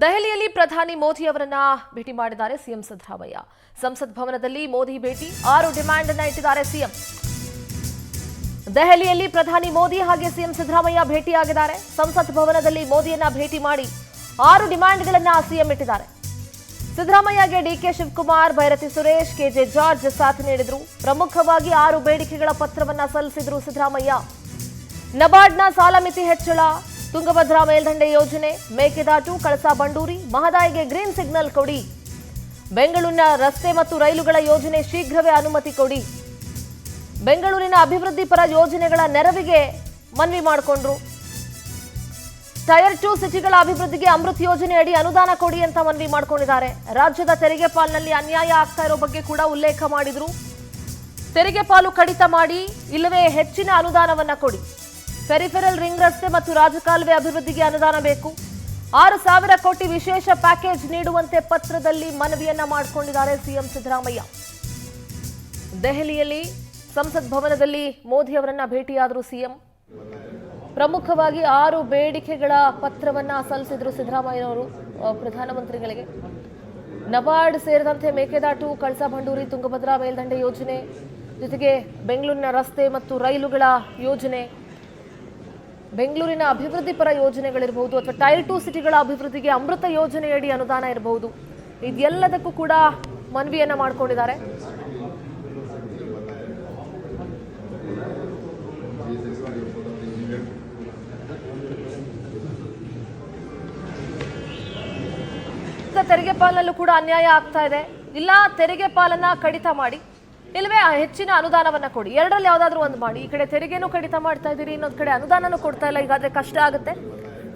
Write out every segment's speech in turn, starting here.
ದೆಹಲಿಯಲ್ಲಿ ಪ್ರಧಾನಿ ಮೋದಿ ಅವರನ್ನ ಭೇಟಿ ಮಾಡಿದ್ದಾರೆ ಸಿಎಂ ಸಿದ್ದರಾಮಯ್ಯ. ಸಂಸತ್ ಭವನದಲ್ಲಿ ಮೋದಿ ಭೇಟಿ, 6 ಡಿಮ್ಯಾಂಡ್ ಅನ್ನು ಇಟ್ಟಿದ್ದಾರೆ ಸಿಎಂ. ದೆಹಲಿಯಲ್ಲಿ ಪ್ರಧಾನಿ ಮೋದಿ ಹಾಗೆ ಸಿಎಂ ಸಿದ್ದರಾಮಯ್ಯ ಭೇಟಿಯಾಗಿದ್ದಾರೆ. ಸಂಸತ್ ಭವನದಲ್ಲಿ ಮೋದಿಯನ್ನ ಭೇಟಿ ಮಾಡಿ 6 ಡಿಮ್ಯಾಂಡ್ಗಳನ್ನ ಸಿಎಂ ಇಟ್ಟಿದ್ದಾರೆ. ಸಿದ್ದರಾಮಯ್ಯಗೆ DK Shivakumar, Byrathi Suresh, KJ George ಸಾಥ್ ನೀಡಿದ್ರು. ಪ್ರಮುಖವಾಗಿ 6 ಬೇಡಿಕೆಗಳ ಪತ್ರವನ್ನ ಸಲ್ಲಿಸಿದ್ರು ಸಿದ್ದರಾಮಯ್ಯ. ನಬಾರ್ಡ್ನ ಸಾಲ ಮಿತಿ ಹೆಚ್ಚಳ, ತುಂಗಭದ್ರಾ ಮೇಲ್ದಂಡೆ ಯೋಜನೆ, ಮೇಕೆದಾಟು, ಕಳಸಾ ಬಂಡೂರಿ, ಮಹದಾಯಿಗೆ ಗ್ರೀನ್ ಸಿಗ್ನಲ್ ಕೊಡಿ, ಬೆಂಗಳೂರಿನ ರಸ್ತೆ ಮತ್ತು ರೈಲುಗಳ ಯೋಜನೆ ಶೀಘ್ರವೇ ಅನುಮತಿ ಕೊಡಿ, ಬೆಂಗಳೂರಿನ ಅಭಿವೃದ್ಧಿ ಪರ ಯೋಜನೆಗಳ ನೆರವಿಗೆ ಮನವಿ ಮಾಡಿಕೊಂಡ್ರು. ಟೈರ್ 2 ಸಿಟಿಗಳ ಅಭಿವೃದ್ಧಿಗೆ ಅಮೃತ್ ಯೋಜನೆ ಅಡಿ ಅನುದಾನ ಕೊಡಿ ಅಂತ ಮನವಿ ಮಾಡಿಕೊಂಡಿದ್ದಾರೆ. ರಾಜ್ಯದ ತೆರಿಗೆ ಪಾಲಿನಲ್ಲಿ ಅನ್ಯಾಯ ಆಗ್ತಾ ಇರೋ ಬಗ್ಗೆ ಕೂಡ ಉಲ್ಲೇಖ ಮಾಡಿದ್ರು. ತೆರಿಗೆ ಪಾಲು ಕಡಿತ ಮಾಡಿ ಇಲ್ಲವೇ ಹೆಚ್ಚಿನ ಅನುದಾನವನ್ನ ಕೊಡಿ, ಪೆರಿಫೆರಲ್ ರಿಂಗ್ ರಸ್ತೆ ಮತ್ತು ರಾಜಕಾಲುವೆ ಅಭಿವೃದ್ಧಿಗೆ ಅನುದಾನ ಬೇಕು, 6,000 ಕೋಟಿ ವಿಶೇಷ ಪ್ಯಾಕೇಜ್ ನೀಡುವಂತೆ ಪತ್ರದಲ್ಲಿ ಮನವಿಯನ್ನ ಮಾಡಿಕೊಂಡಿದ್ದಾರೆ ಸಿಎಂ ಸಿದ್ದರಾಮಯ್ಯ. ದೆಹಲಿಯಲ್ಲಿ ಸಂಸತ್ ಭವನದಲ್ಲಿ ಮೋದಿ ಅವರನ್ನ ಭೇಟಿಯಾದರು ಸಿಎಂ. ಪ್ರಮುಖವಾಗಿ 6 ಬೇಡಿಕೆಗಳ ಪತ್ರವನ್ನ ಸಲ್ಲಿಸಿದ್ರು ಸಿದ್ದರಾಮಯ್ಯನವರು ಪ್ರಧಾನಮಂತ್ರಿಗಳಿಗೆ. ನಬಾರ್ಡ್ ಸೇರಿದಂತೆ ಮೇಕೆದಾಟು, ಕಳಸಾ ಬಂಡೂರಿ, ತುಂಗಭದ್ರಾ ಮೇಲ್ದಂಡೆ ಯೋಜನೆ, ಜೊತೆಗೆ ಬೆಂಗಳೂರಿನ ರಸ್ತೆ ಮತ್ತು ರೈಲುಗಳ ಯೋಜನೆ, ಬೆಂಗಳೂರಿನ ಅಭಿವೃದ್ಧಿ ಪರ ಯೋಜನೆಗಳಿರಬಹುದು ಅಥವಾ ಟೈರ್ 2 ಸಿಟಿಗಳ ಅಭಿವೃದ್ಧಿಗೆ ಅಮೃತ ಯೋಜನೆಯಡಿ ಅನುದಾನ ಇರಬಹುದು. ಇದೆಲ್ಲದಕ್ಕೂ ಕೂಡ ಮನವಿಯನ್ನ ಮಾಡಿಕೊಂಡಿದ್ದಾರೆ. ತೆರಿಗೆ ಪಾಲನಲ್ಲೂ ಕೂಡ ಅನ್ಯಾಯ ಆಗ್ತಾ ಇದೆ. ಇಲ್ಲ ತೆರಿಗೆ ಪಾಲನ್ನ ಕಡಿತ ಮಾಡಿ, ಇಲ್ಲವೇ ಹೆಚ್ಚಿನ ಅನುದಾನವನ್ನ ಕೊಡಿ. ಎರಡರಲ್ಲಿ ಯಾವ್ದಾದ್ರು ಒಂದು ಮಾಡಿ. ಈ ಕಡೆ ತೆರಿಗೆನೂ ಕಡಿತ ಮಾಡ್ತಾ ಇದ್ದೀರಿ, ಇನ್ನೊಂದು ಕಡೆ ಅನುದಾನನೂ ಕೊಡ್ತಾ ಇಲ್ಲ. ಈಗಾದ್ರೆ ಕಷ್ಟ ಆಗುತ್ತೆ.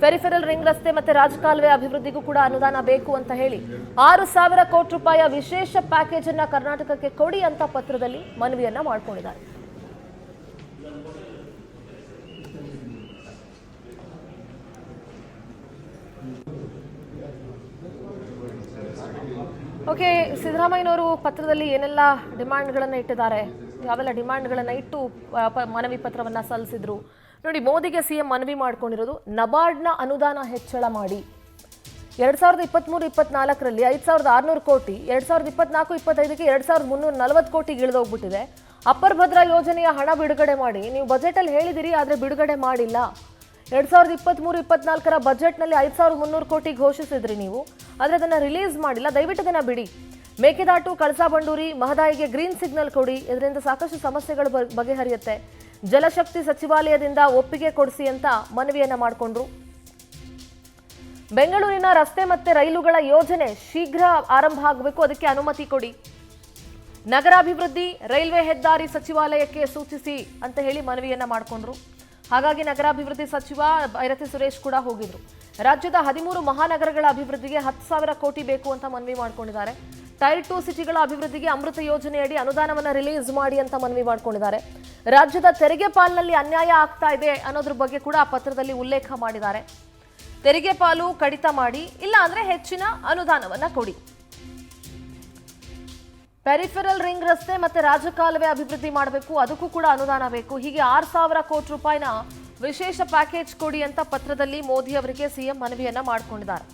ಪೆರಿಫೆರಲ್ ರಿಂಗ್ ರಸ್ತೆ ಮತ್ತೆ ರಾಜಕಾಲುವೆ ಅಭಿವೃದ್ಧಿಗೂ ಕೂಡ ಅನುದಾನ ಬೇಕು ಅಂತ ಹೇಳಿ 6,000 ಕೋಟಿ ರೂಪಾಯಿ ವಿಶೇಷ ಪ್ಯಾಕೇಜ್ ಅನ್ನ ಕರ್ನಾಟಕಕ್ಕೆ ಕೊಡಿ ಅಂತ ಪತ್ರದಲ್ಲಿ ಮನವಿಯನ್ನ ಮಾಡ್ಕೊಂಡಿದ್ದಾರೆ. ಓಕೆ, ಸಿದ್ದರಾಮಯ್ಯನವರು ಪತ್ರದಲ್ಲಿ ಏನೆಲ್ಲ ಡಿಮ್ಯಾಂಡ್ಗಳನ್ನು ಇಟ್ಟಿದ್ದಾರೆ, ಯಾವೆಲ್ಲ ಡಿಮ್ಯಾಂಡ್ಗಳನ್ನು ಇಟ್ಟು ಮನವಿ ಪತ್ರವನ್ನು ಸಲ್ಲಿಸಿದ್ರು ನೋಡಿ. ಮೋದಿಗೆ ಸಿಎಂ ಮನವಿ ಮಾಡ್ಕೊಂಡಿರೋದು ನಬಾರ್ಡ್ನ ಅನುದಾನ ಹೆಚ್ಚಳ ಮಾಡಿ. 2023-24ರಲ್ಲಿ 5,600 ಕೋಟಿ, 2024-25ಗೆ 2,340 ಕೋಟಿಗೆ ಇಳಿದೋಗ್ಬಿಟ್ಟಿದೆ. ಅಪ್ಪರ್ ಭದ್ರಾ ಯೋಜನೆಯ ಹಣ ಬಿಡುಗಡೆ ಮಾಡಿ ನೀವು ಬಜೆಟಲ್ಲಿ ಹೇಳಿದಿರಿ, ಆದರೆ ಬಿಡುಗಡೆ ಮಾಡಿಲ್ಲ. 2023-24ರ ಬಜೆಟ್ನಲ್ಲಿ 5,300 ಕೋಟಿ ಘೋಷಿಸಿದ್ರಿ ನೀವು, ಆದರೆ ಅದನ್ನು ರಿಲೀಸ್ ಮಾಡಿಲ್ಲ. ದಯವಿಟ್ಟು ಅದನ್ನು ಬಿಡಿ. ಮೇಕೆದಾಟು, ಕಳಸಾ ಬಂಡೂರಿ, ಮಹದಾಯಿಗೆ ಗ್ರೀನ್ ಸಿಗ್ನಲ್ ಕೊಡಿ, ಇದರಿಂದ ಸಾಕಷ್ಟು ಸಮಸ್ಯೆಗಳು ಬಗೆಹರಿಯುತ್ತೆ. ಜಲಶಕ್ತಿ ಸಚಿವಾಲಯದಿಂದ ಒಪ್ಪಿಗೆ ಕೊಡಿಸಿ ಅಂತ ಮನವಿಯನ್ನ ಮಾಡಿಕೊಂಡ್ರು. ಬೆಂಗಳೂರಿನ ರಸ್ತೆ ಮತ್ತೆ ರೈಲುಗಳ ಯೋಜನೆ ಶೀಘ್ರ ಆರಂಭ ಆಗಬೇಕು, ಅದಕ್ಕೆ ಅನುಮತಿ ಕೊಡಿ. ನಗರಾಭಿವೃದ್ಧಿ, ರೈಲ್ವೆ ಹೆದ್ದಾರಿ ಸಚಿವಾಲಯಕ್ಕೆ ಸೂಚಿಸಿ ಅಂತ ಹೇಳಿ ಮನವಿಯನ್ನ ಮಾಡಿಕೊಂಡ್ರು. ಹಾಗಾಗಿ ನಗರಾಭಿವೃದ್ಧಿ ಸಚಿವ ಭೈರತಿ ಸುರೇಶ್ ಕೂಡ ಹೋಗಿದ್ರು. ರಾಜ್ಯದ 13 ಮಹಾನಗರಗಳ ಅಭಿವೃದ್ಧಿಗೆ 10,000 ಕೋಟಿ ಬೇಕು ಅಂತ ಮನವಿ ಮಾಡಿಕೊಂಡಿದ್ದಾರೆ. ಟೈರ್ 2 ಸಿಟಿಗಳ ಅಭಿವೃದ್ಧಿಗೆ ಅಮೃತ ಯೋಜನೆಯಡಿ ಅನುದಾನವನ್ನು ರಿಲೀಸ್ ಮಾಡಿ ಅಂತ ಮನವಿ ಮಾಡಿಕೊಂಡಿದ್ದಾರೆ. ರಾಜ್ಯದ ತೆರಿಗೆ ಪಾಲಿನಲ್ಲಿ ಅನ್ಯಾಯ ಆಗ್ತಾ ಇದೆ ಅನ್ನೋದ್ರ ಬಗ್ಗೆ ಕೂಡ ಆ ಪತ್ರದಲ್ಲಿ ಉಲ್ಲೇಖ ಮಾಡಿದ್ದಾರೆ. ತೆರಿಗೆ ಪಾಲು ಕಡಿತ ಮಾಡಿ, ಇಲ್ಲ ಅಂದ್ರೆ ಹೆಚ್ಚಿನ ಅನುದಾನವನ್ನ ಕೊಡಿ. ಪೆರಿಫೆರಲ್ ರಿಂಗ್ ರಸ್ತೆ ಮತ್ತೆ ರಾಜಕಾಲುವೆ ಅಭಿವೃದ್ಧಿ ಮಾಡಬೇಕು, ಅದಕ್ಕೂ ಕೂಡ ಅನುದಾನ ಬೇಕು. ಹೀಗೆ 6,000 ಕೋಟಿ ರೂಪಾಯಿನ ವಿಶೇಷ ಪ್ಯಾಕೇಜ್ ಕೊಡಿ ಅಂತ ಪತ್ರದಲ್ಲಿ ಮೋದಿ ಅವರಿಗೆ ಸಿಎಂ ಮನವಿಯನ್ನ ಮಾಡಿಕೊಂಡಿದ್ದಾರೆ.